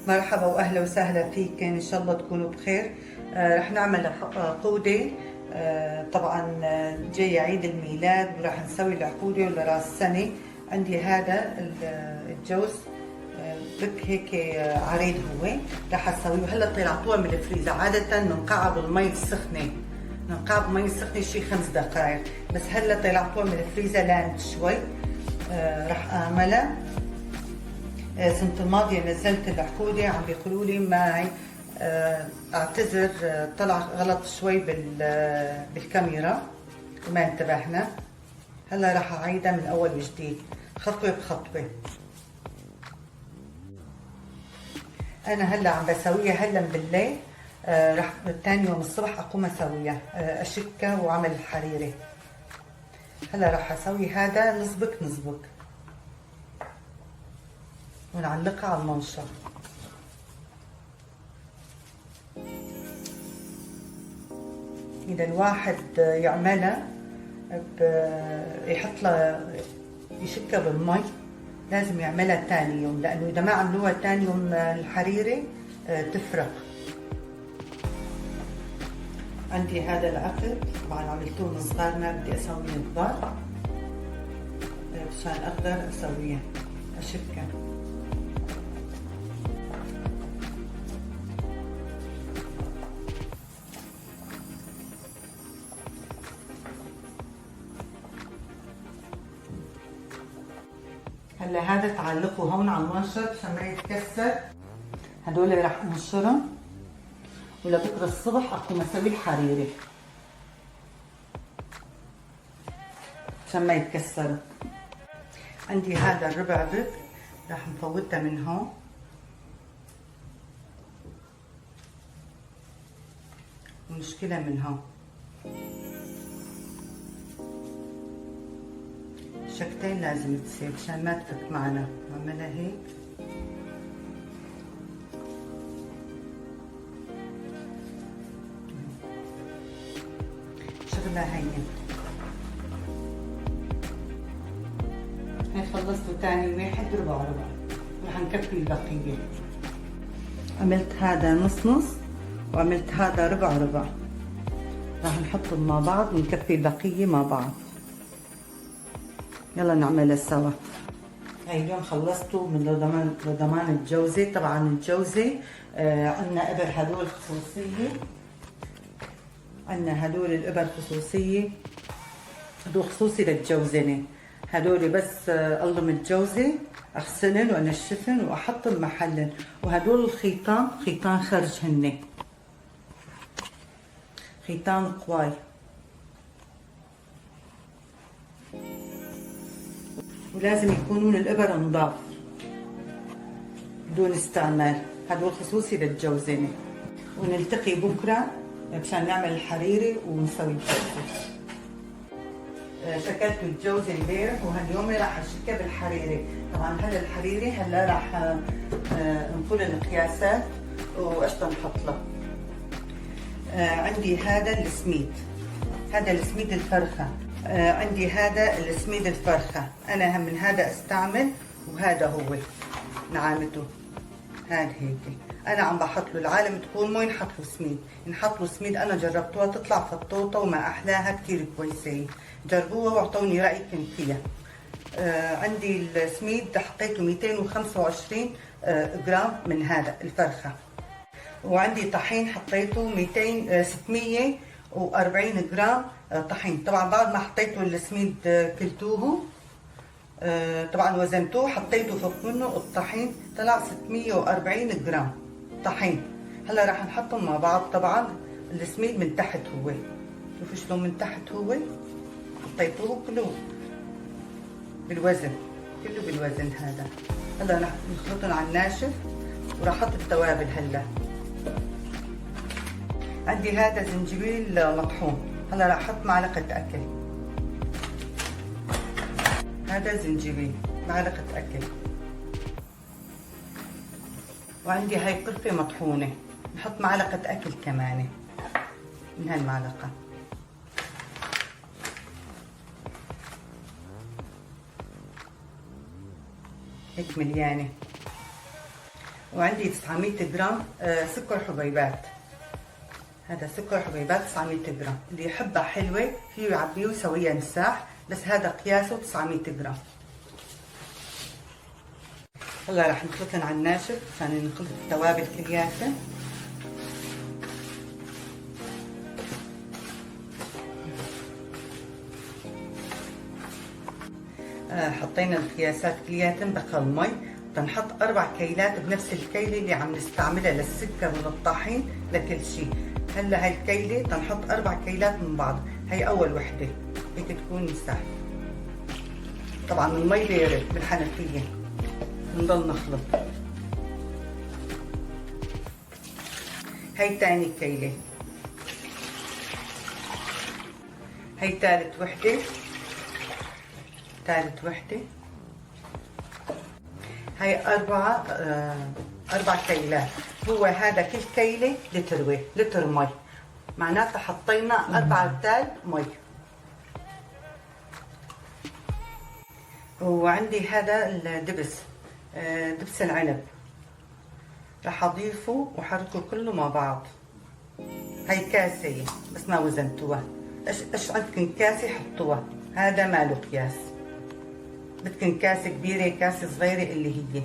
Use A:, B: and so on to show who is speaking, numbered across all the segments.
A: مرحبا واهلا وسهلا فيك، ان شاء الله تكونوا بخير. رح نعمل عقودة. طبعا جاي عيد الميلاد ورح نسوي العقودة لراس سنة. عندي هذا الجوز، بك هيك عريض هو، رح اسويه. هلا طلعتوها من الفريزر. عادة بنقعها بالمي السخنة، ننقعها بالمي السخنة شي 5 دقائق، بس هلا طلعتوها من الفريزر لاند شوي. رح اعملها. السنة الماضية نزلت العقودة، عم بيقولوا لي معي اعتذر، طلع غلط شوي بالكاميرا وما انتبهنا. هلا راح اعيدها من اول وجديد، خطوة بخطوة. انا هلا عم بسويها هلا بالليل، راح ثاني يوم الصبح اقوم اسويها، اشكها واعمل الحريرة. هلا راح اسوي هذا نصبك ونعلقها على المنشر. إذا الواحد يعملها يحط لها يشكها بالمي، لازم يعملها ثاني يوم، لأنه إذا ما عملوها ثاني يوم الحريرة تفرق. عندي هذا العقد، طبعا عملتوه من صغار، ما بدي أسويه كبار مشان أقدر أسويه أشكها. هلا هذا تعلقه هون على المنشر عشان ما يتكسر. هدول رح انشرهم ولبكره الصبح اقوم اسوي الحريره عشان ما يتكسروا. عندي هذا الربع بك، رح نفوتها من هون ونشكلها من هون. شكتين لازم تصير عشان ما تفك معنا. نعملها هيك، شغلها هين. هي خلصتوا تاني واحد ربع، رح نكفي البقية. عملت هذا نص وعملت هذا ربع، رح نحطهم مع بعض ونكفي البقية مع بعض. يلا نعملها سوا. هاي اليوم خلصته من لضمان الجوزة. طبعا الجوزة عندنا إبر هدول خصوصية، عندنا هدول الإبر خصوصية، هدول خصوصي للجوزنة. هدول بس ألضم الجوزة، أغسلن وأنشفن وأحطن محلن. وهدول الخيطان خيطان خرج، هن خيطان قواي، ولازم يكونون الإبر نضاف بدون استعمال. هدول خصوصي للجوزنة. ونلتقي بكرة مشان نعمل الحريرة ونسوي الجوزة. شكلت الجوزة امبارح وهاليوم راح اشكها بالحريرة. طبعا هلا الحريرة هلا راح نقول القياسات وايش بنحط له. عندي هذا السميد، هذا السميد الفرخة. عندي هذا السميد الفرخة، أنا من هذا استعمل، وهذا هو نعامته. هذا هيك أنا عم بحط له. العالم تقول مو ينحط له سميد، ينحط له سميد. أنا جربتوها تطلع فطوطة وما أحلاها، كتير كويسة. جربوها واعطوني رأيكم فيها. عندي السميد حطيته 225 جرام من هذا الفرخة. وعندي طحين حطيته 640 جرام طحين. طبعا بعد ما حطيته السميد كلتوه، طبعا وزنتوه، حطيته فوق منه الطحين، طلع 640 جرام طحين. هلا راح نحطهم مع بعض. طبعا السميد من تحت هو، شوفوا شلون من تحت هو، حطيتوه كله بالوزن، كله بالوزن هذا. هلا راح نخلطهم على الناشف وراح احط التوابل. هلا عندي هذا زنجبيل مطحون، هلا راح احط معلقة اكل. هذا زنجبيل معلقة اكل. وعندي هاي قرفة مطحونة، نحط معلقة اكل كمان من هالمعلقة. هيك مليانة. وعندي 900 جرام سكر حبيبات. هذا سكر حبيبات 900 جرام، اللي يحبها حلوة فيه يعبيه ويسويها مساح، بس هذا قياسه 900 جرام. هلا رح نخلطن على الناشف عشان نخلط التوابل كلياتها. حطينا القياسات كلياتن، بقى المي تنحط 4 كيلات بنفس الكيلة اللي عم نستعملها للسكر وللطحين لكل شيء. هلا هاي الكيلة تنحط 4 كيلات من بعض، هي أول وحدة هيك تكون مساحة. طبعا المي باردة بالحنفية، نضل نخلط. هي تاني كيلة، هي تالت وحدة، ثالث وحدة، هي 4 كيلات. هو هذا كل كيلة لتر مي، معناتها حطينا 4 رتال مي. وعندي هذا الدبس، دبس العنب، رح اضيفه وحركه كله مع بعض. هي كاسة بس ما وزنتوها، ايش عندكم كاسة حطوها، هذا ما له قياس. بدكن كاسة كبيرة كاسة صغيرة اللي هي.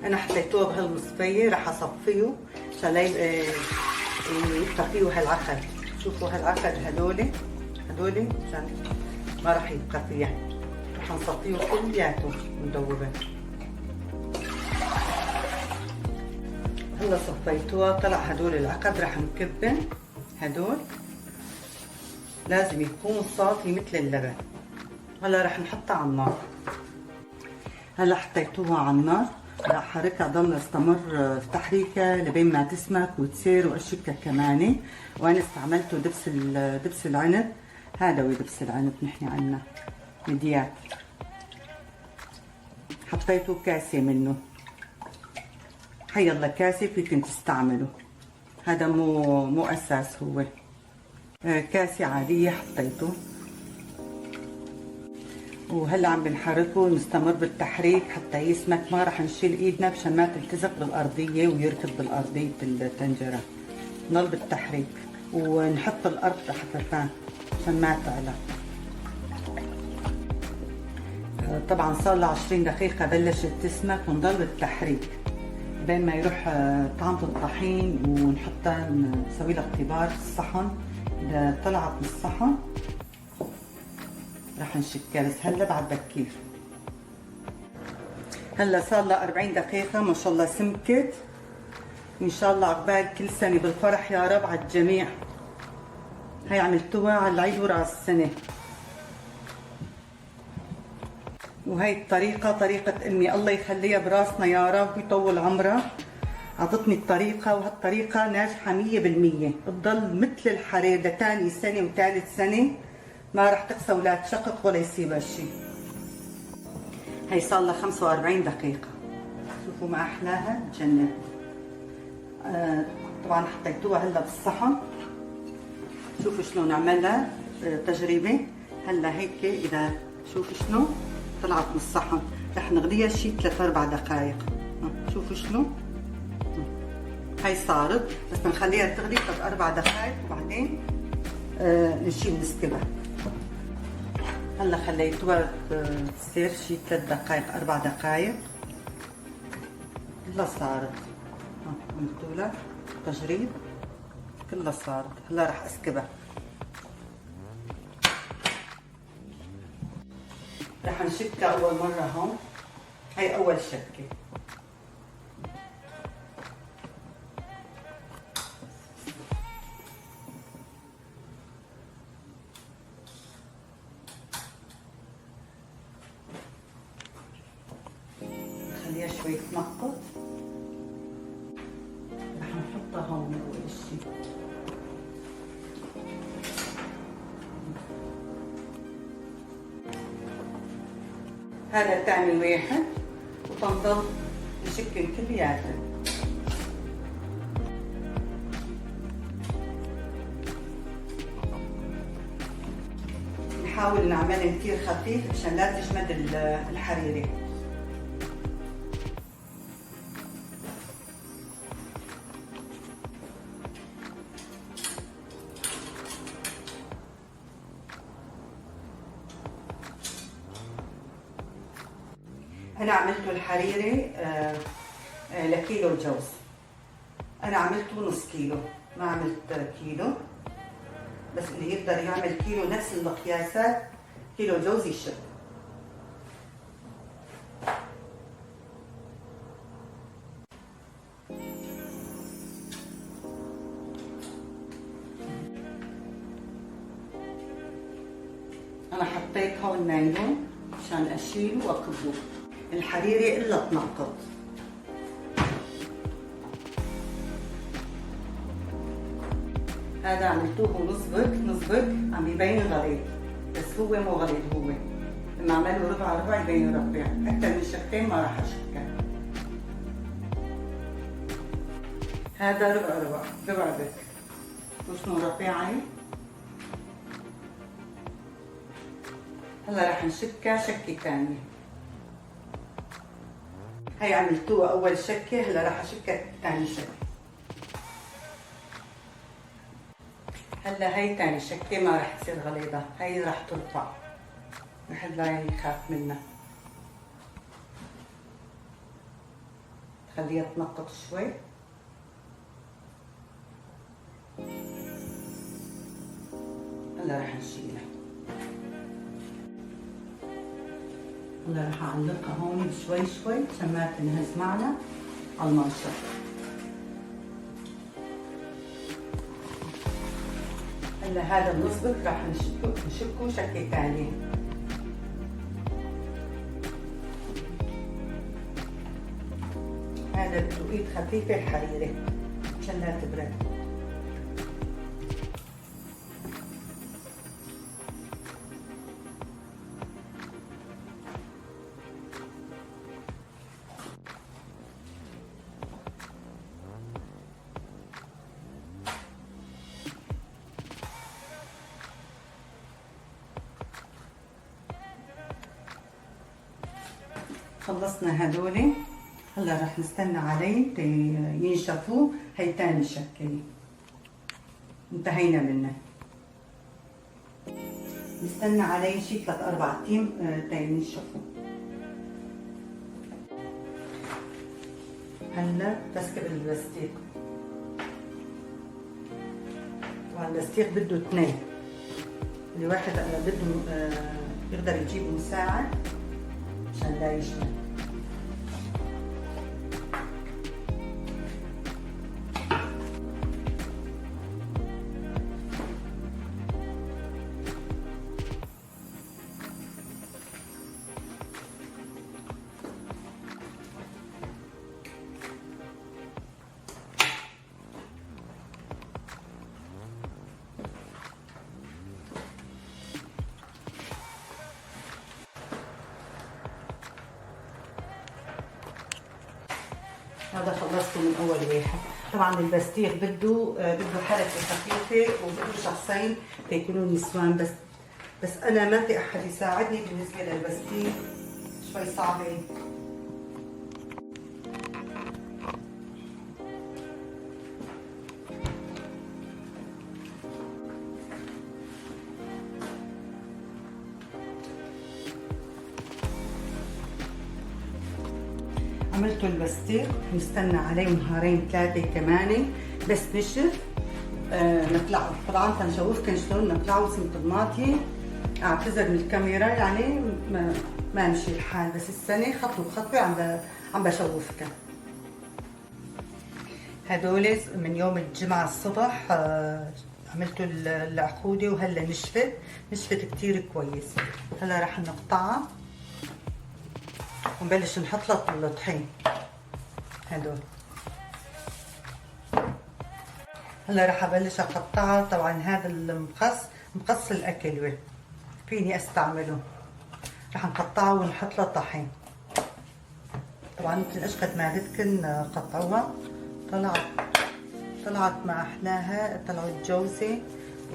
A: أنا حطيتوه بهالمصفية، رح أصفيه عشان يبقى فيه هالعقد. شوفوا هالعقد هدول عشان ما رح يبقى فيها. رح نصفيه كلياته مدوبة. هلا صفيتوها طلع هدول العقد، رح نكبن هدول. لازم يكون صافي مثل اللبن. هلا رح نحطها على النار. هلا حطيتوها على النار، رح احركها ضل استمر في تحريكها لبين ما تسمك وتصير واشكها كمان. وانا استعملته دبس العنب، هذا هو دبس العنب نحن عنا مديات. حطيته كاسة منه، حيلا كاسة فيكن تستعملوا، هذا مو اساس، هو كاسة عادية حطيته. وهلا عم بنحركه، نستمر بالتحريك حتى يسمك. ما رح نشيل ايدنا مشان ما تلتزق بالارضيه ويركض بالارضيه الطنجره. نضل بالتحريك ونحط الارض حفتان عشان ما تعلى. طبعا صار له 20 دقيقه بلشت تسمك، ونضل بالتحريك بين ما يروح طعمة الطحين ونحطها نسوي لها اختبار في الصحن. اذا طلعت من الصحن رح نشكها، بس هلا بعد بكير. هلا صار لها 40 دقيقة ما شاء الله سمكت. ان شاء الله عقبال كل سنة بالفرح يا رب على الجميع. هي عملتوها على العيد وراس السنة. وهي الطريقة طريقة امي، الله يخليها براسنا يا رب ويطول عمرها. عطتني الطريقة، وهالطريقة ناجحة 100%. بتضل مثل الحرير لتاني سنة وثالث سنة، ما رح تقسى ولا تشقق ولا يصيبها شيء. هي صار لها 45 دقيقة. شوفوا ما أحلاها تجنن. طبعا حطيتوها هلا بالصحن. شوفوا شلون عملها تجربة. هلا هيك إذا شوفوا شلون طلعت من الصحن، رح نغليها شي 3-4 دقائق. شوفوا شلون هي صارت، بس بنخليها تغلي 3-4 دقائق وبعدين نشيل نسكبها. هلا خليتوها تصير شي 3 دقائق 4 دقائق. هلا صارت، عملتوا لها تجريب كلها صارت. هلا رح اسكبها. رح نشكها اول مرة هون، هي اول شكة. خليها شوي تنقط. رح نحطها هون اول شي. هذا ثاني واحد، وتنضل نشكل كلياتها. نحاول نعملها كثير خفيف عشان لا تجمد الحريرة. انا عملته الحريري لكيلو الجوز. انا عملته نص كيلو، ما عملت كيلو، بس اللي يقدر يعمل كيلو نفس المقياسات كيلو جوز يشرب. انا حطيت هون نايلون عشان اشيله واكبه. الحريري الا تنقط. هذا عملتوه نصبك عم يبين غليظ، بس هو مو غليظ. هو لما اعمله ربع يبين ربع، اكثر من شقين ما راح اشكل. هذا ربع بك، وشنو ربيعي. هلا راح نشكها شكه ثانيه. هي عملتوها اول شكه، هلا راح اشكها ثاني شكه. هلا هي ثاني شكه ما راح تصير غليظه، هي راح ترفع، رح لا يخاف منها. خليها تنقط شوي. هلا راح نشيلها. هلا راح اعلقها هون شوي عشان ما تنهز معنا على المنشر. هلا هذا النصبك راح نشكه شكه ثانيه. هذا بده ايد خفيفه الحريري عشان لا تبرد. خلصنا هدول. هلا رح نستنى عليه ينشفوا. هي تاني شكل انتهينا منه. نستنى عليه شي 3-4 ايام ينشفوا. هلا بسكب البلاستيك. طبعا البلاستيك بده 2، اللي واحد بده يقدر يجيب مساعد عشان لا يشمل. هذا خلصته من اول واحد. طبعا البستيخ بده حركه خفيفه وبده شخصين ليكونوا نسوان، بس انا ما في احد يساعدني بالنسبه للبستيخ، شوي صعبه. عملته البستيك، نستنى عليه نهارين 3 كمان بس نشف. نطلعه طبعا تنشوفكن شلون نطلعه اسم طماطي. اعتذر من الكاميرا يعني ما مشي الحال، بس السنه خطوه بخطوه عم بشوفكن. هدول من يوم الجمعه الصبح عملته العقوده وهلا نشفت كتير كويس. هلا رح نقطعها ونبلش نحط لها الطحين. هدول هلا رح ابلش اقطعها. طبعا هذا مقص الاكل فيني استعمله. رح نقطعها ونحط لها طحين. طبعا مثل ايش قد ما بدكن قطعوها. طلعت ما احلاها. طلعت جوزه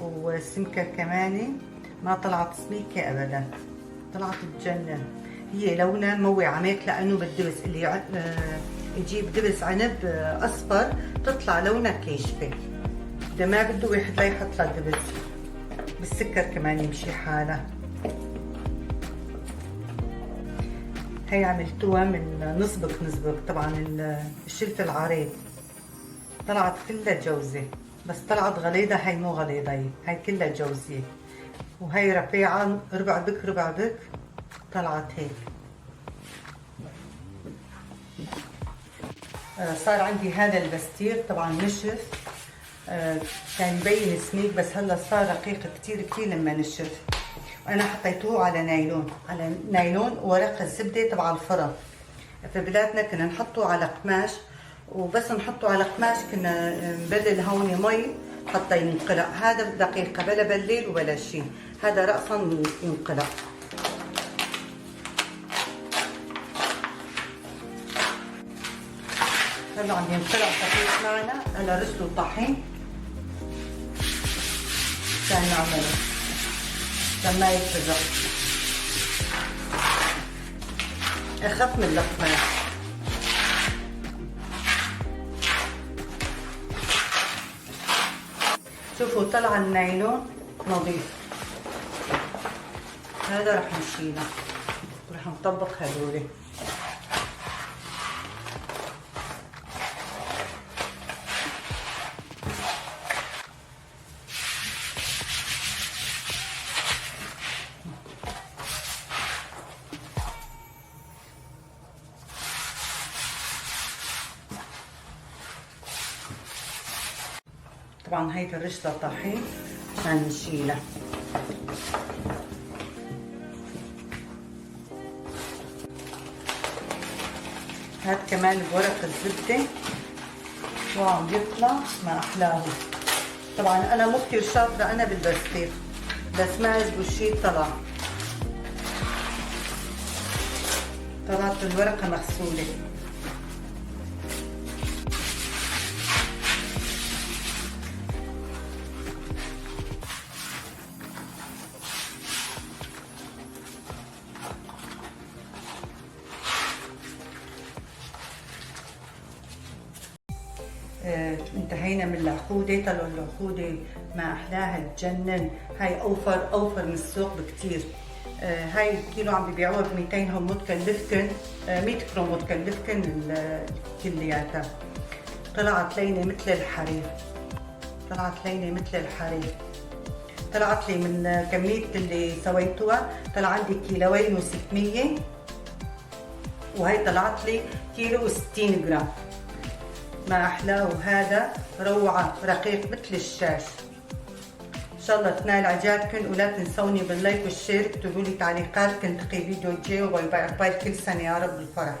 A: وسمكه كمان، ما طلعت سميكه ابدا، طلعت تجنن. هي لونها موي عميك لانه بالدبس اللي يجيب دبس عنب اصفر تطلع لونها كيشفه. اذا ما بده واحد لا يحط لها دبس، بالسكر كمان يمشي حالها. هي عملتوها من نسبق طبعا الشلف العريض، طلعت كلها جوزة، بس طلعت غليظة. هي مو غليظة، هي كلها جوزية، وهي رفيعة ربع بك ربع بك، طلعت هيك. صار عندي هذا البستير طبعا نشف، كان يبين سميك بس هلا صار رقيق كتير لما نشف. وانا حطيته على نايلون وورق الزبدة تبع الفرن. في بلادنا كنا نحطه على قماش، وبس نحطه على قماش كنا نبلل هون مي حتى ينقلع. هذا دقيقة بلا بليل ولا شيء، هذا رأسا ينقلع. هلا عم ينقلع خفيف معنا. هلا رسلوا الطحين عشان نعمله عشان ما يتفرق، اخف من القماش. شوفوا طلع النايلون نظيف. هذا رح نشيله ورح نطبق هذول. طبعا هيدا الرشلة طحين عشان نشيلها. هاد كمان بورق الزبدة وعم يطلع ما أحلاه. طبعا أنا مو كتير شاطرة أنا بالبستير، بس ما عجبه الشي طلعت الورقة مغسولة. انتهينا من العقودة. طلعوا العقودة ما أحلاها تجنن. هاي أوفر من السوق بكتير. هاي الكيلو عم ببيعوها ب 200، هم متكلفكن 100 كرون متكلفكن كلياتها. طلعت لينة مثل الحرير، طلعت لي من كمية اللي سويتوها طلع عندي كيلوين و600، وهي طلعت لي كيلو و60 جرام. ما أحلاه. وهذا روعة رقيق مثل الشاش. إن شاء الله تنال إعجابكم، ولا تنسوني باللايك والشير. اكتبوا لي تعليقات. نلتقي فيديو جاي، وباي باي. عقبال كل سنة يا رب بالفرح.